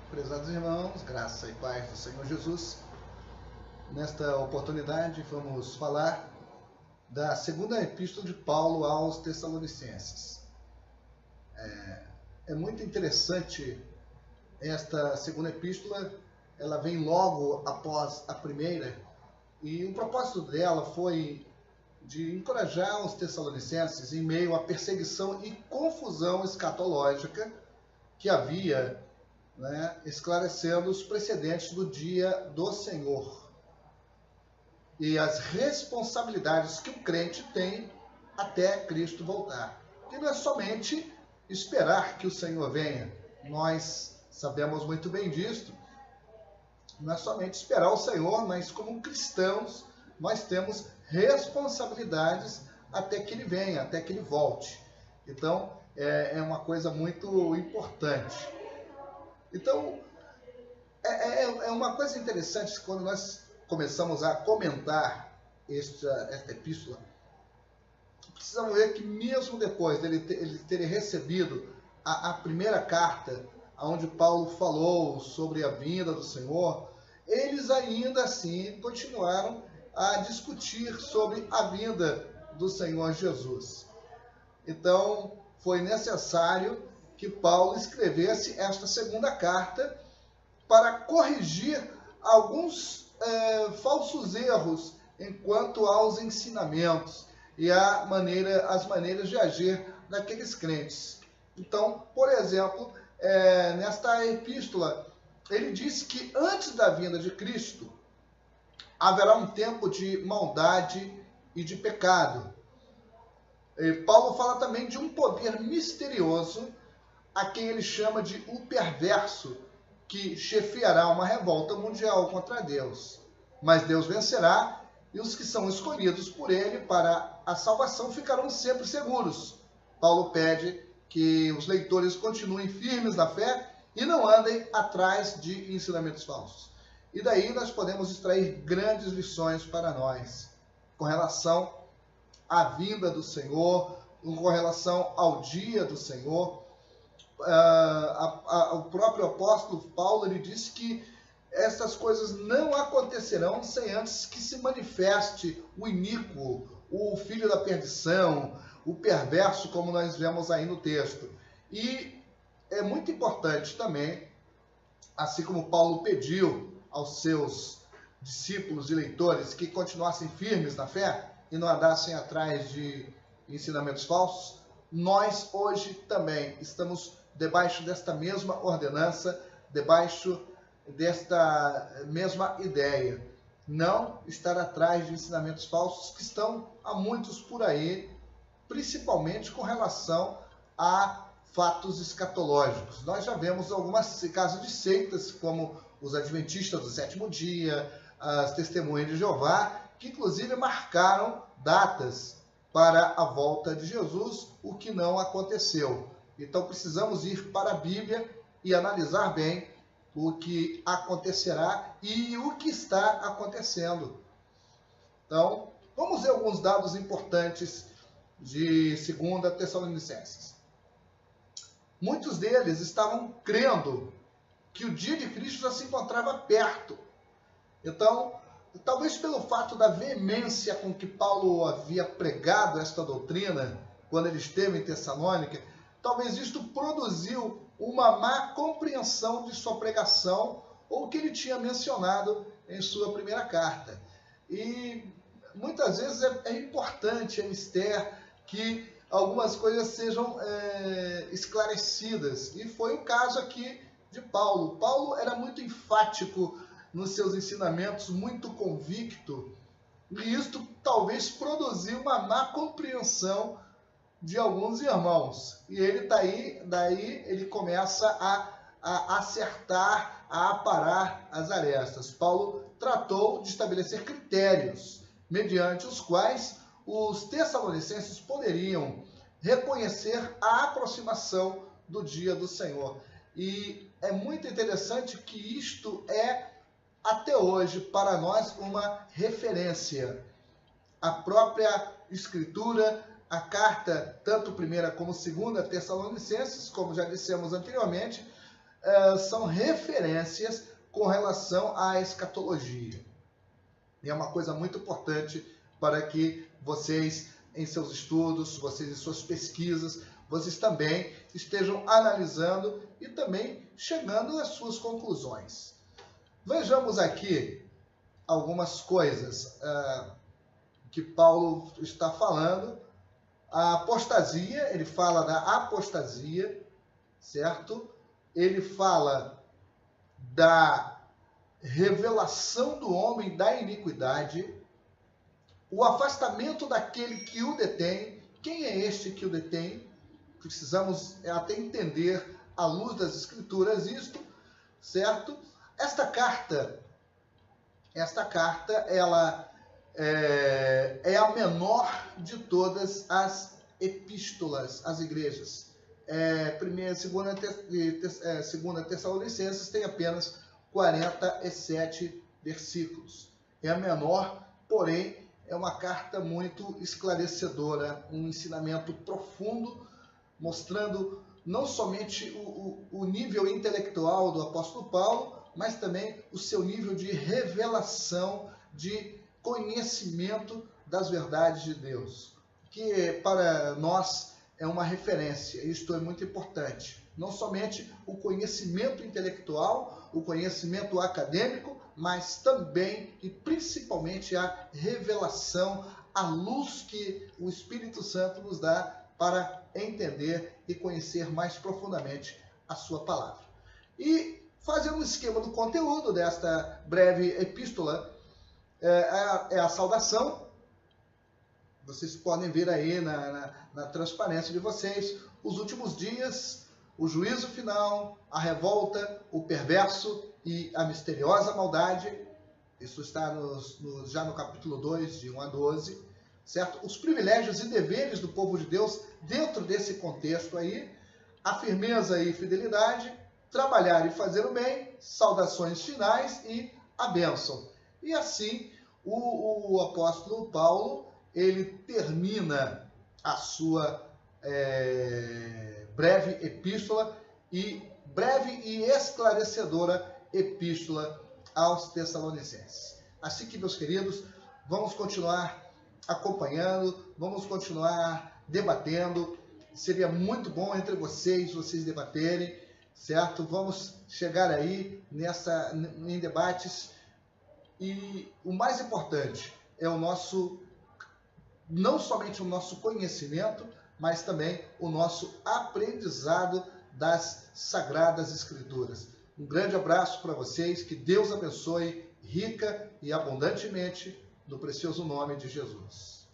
Prezados irmãos, graça e paz do Senhor Jesus. Nesta oportunidade vamos falar da segunda epístola de Paulo aos Tessalonicenses. É muito interessante esta segunda epístola, ela vem logo após a primeira, e o propósito dela foi de encorajar os Tessalonicenses em meio à perseguição e confusão escatológica que havia, esclarecendo os precedentes do dia do Senhor e as responsabilidades que o crente tem até Cristo voltar. E não é somente esperar que o Senhor venha, nós sabemos muito bem disso, não é somente esperar o Senhor, mas como cristãos nós temos responsabilidades até que Ele venha, até que Ele volte. Então é uma coisa muito importante. Então, é uma coisa interessante quando nós começamos a comentar esta epístola. Precisamos ver que mesmo depois dele ter recebido a primeira carta, onde Paulo falou sobre a vinda do Senhor, eles ainda assim continuaram a discutir sobre a vinda do Senhor Jesus. Então, foi necessário que Paulo escrevesse esta segunda carta para corrigir alguns falsos erros enquanto aos ensinamentos e as maneiras de agir daqueles crentes. Então, por exemplo, nesta epístola, ele diz que antes da vinda de Cristo haverá um tempo de maldade e de pecado. E Paulo fala também de um poder misterioso a quem ele chama de o perverso, que chefiará uma revolta mundial contra Deus. Mas Deus vencerá e os que são escolhidos por ele para a salvação ficarão sempre seguros. Paulo pede que os leitores continuem firmes na fé e não andem atrás de ensinamentos falsos. E daí nós podemos extrair grandes lições para nós com relação à vinda do Senhor, com relação ao dia do Senhor. O próprio apóstolo Paulo ele disse que essas coisas não acontecerão sem antes que se manifeste o iníquo, o filho da perdição, o perverso, como nós vemos aí no texto. E é muito importante também, assim como Paulo pediu aos seus discípulos e leitores que continuassem firmes na fé e não andassem atrás de ensinamentos falsos, nós hoje também estamos debaixo desta mesma ordenança, debaixo desta mesma ideia. Não estar atrás de ensinamentos falsos que estão há muitos por aí, principalmente com relação a fatos escatológicos. Nós já vemos alguns casos de seitas, como os adventistas do sétimo dia, as testemunhas de Jeová, que inclusive marcaram datas para a volta de Jesus, o que não aconteceu. Então precisamos ir para a Bíblia e analisar bem o que acontecerá e o que está acontecendo. Então, vamos ver alguns dados importantes de 2 Tessalonicenses. Muitos deles estavam crendo que o dia de Cristo já se encontrava perto. Então, talvez pelo fato da veemência com que Paulo havia pregado esta doutrina, quando ele esteve em Tessalônica, talvez isto produziu uma má compreensão de sua pregação ou o que ele tinha mencionado em sua primeira carta. E muitas vezes é importante, é mister, que algumas coisas sejam esclarecidas. E foi o caso aqui de Paulo. Paulo era muito enfático nos seus ensinamentos, muito convicto, e isto talvez produziu uma má compreensão de alguns irmãos. E ele daí ele começa a acertar, a aparar as arestas. Paulo tratou de estabelecer critérios mediante os quais os tessalonicenses poderiam reconhecer a aproximação do dia do Senhor. E é muito interessante que isto é até hoje para nós uma referência. A própria Escritura, a carta, tanto primeira como segunda Tessalonicenses, como já dissemos anteriormente, são referências com relação à escatologia. E é uma coisa muito importante para que vocês, em seus estudos, vocês em suas pesquisas, vocês também estejam analisando e também chegando às suas conclusões. Vejamos aqui algumas coisas que Paulo está falando. A apostasia, ele fala da apostasia, certo? Ele fala da revelação do homem da iniquidade, o afastamento daquele que o detém. Quem é este que o detém? Precisamos até entender, à luz das Escrituras, isto, certo? Esta carta, ela é a menor de todas as epístolas às igrejas. Segunda Tessalonicenses tem apenas 47 versículos. É a menor, porém, é uma carta muito esclarecedora, um ensinamento profundo, mostrando não somente o nível intelectual do apóstolo Paulo, mas também o seu nível de revelação, de conhecimento das verdades de Deus, que para nós é uma referência. Isto é muito importante. Não somente o conhecimento intelectual, o conhecimento acadêmico, mas também e principalmente a revelação, a luz que o Espírito Santo nos dá para entender e conhecer mais profundamente a sua palavra. E fazendo um esquema do conteúdo desta breve epístola, é a saudação. Vocês podem ver aí na transparência de vocês os últimos dias, o juízo final, a revolta, o perverso e a misteriosa maldade. Isso está já no capítulo 2, de 1 a 12, certo? Os privilégios e deveres do povo de Deus dentro desse contexto aí, a firmeza e fidelidade, trabalhar e fazer o bem, saudações finais e a bênção. E assim, o apóstolo Paulo, ele termina a sua breve e esclarecedora epístola aos Tessalonicenses. Assim que, meus queridos, vamos continuar acompanhando, vamos continuar debatendo. Seria muito bom entre vocês debaterem, certo? Vamos chegar aí em debates. E o mais importante é não somente o nosso conhecimento, mas também o nosso aprendizado das Sagradas Escrituras. Um grande abraço para vocês, que Deus abençoe rica e abundantemente no precioso nome de Jesus.